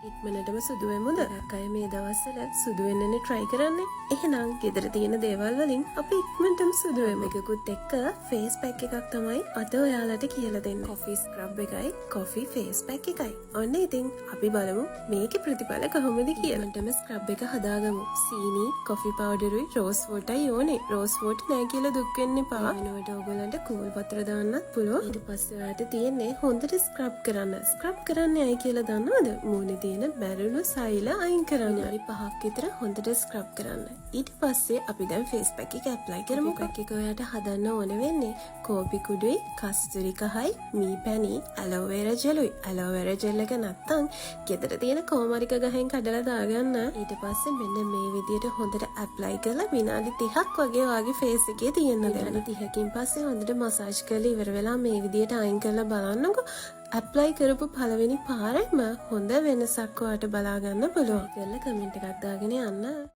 ඉක්මනටම සුදු වෙමුද? අය මේ දවස්වල සුදු වෙන්නනේ try කරන්නේ. එහෙනම් ගෙදර තියෙන දේවල් වලින් අපි ඉක්මනටම සුදු වෙමු. එකකුත් එක්ක face pack එකක් තමයි අද ඔයාලට කියලා දෙන්නේ. coffee scrub එකයි coffee face pack එකයි. ඔන්න ඉතින් අපි බලමු මේකේ ප්‍රතිඵල කොහොමද කියලා. ඉක්මනටම scrub එක හදාගමු. සීනි, coffee powder උයි rose water යෝනේ. rose water නෑ කියලා දුක් වෙන්න එපා. වෙනකොට ඕගොල්ලන්ට cool water දාන්නත් පුළුවන්. ඊට පස්සේ ඔයාලට තියෙන්නේ හොඳට scrub කරන්න. scrub කරන්නේ ඇයි කියලා දන්නවද? මූණේ තියෙන බැරළු සෛල අයින් කරන්න. හරි 5ක් විතර හොඳට ස්ක්‍රබ් කරන්න. ඊට පස්සේ අපි දැන් ෆේස් පැක් එක ඇප්ලයි කරමු. පැක් එක ඔයාලට හදන්න ඕන වෙන්නේ කෝපි කුඩුයි, කස්තුරි කහයි, මී පැණි, ඇලෝවෙරා ජෙලුයි. ඇලෝවෙරා ජෙල් එක නැත්තම් ගෙදර තියෙන කොමරික ගහෙන් කඩලා දාගන්න. ඊට පස්සේ මෙන්න මේ විදියට හොඳට ඇප්ලයි කරලා විනාඩි 30ක් වගේ ඔයාගේ ෆේස් එකේ තියෙන්න දෙන්න. 30කින් පස්සේ හොඳට මසාජ් කරලා ඉවර වෙලා මේ විදියට අයින් කරලා බලන්නකෝ. ඇප්ලයි කරපු පළවෙනි පාරෙම හොඳ වෙනසක් ඔයාලට බලා ගන්න පුළුවන්. කියලා කමෙන්ට් එකක් දාගෙන යන්න.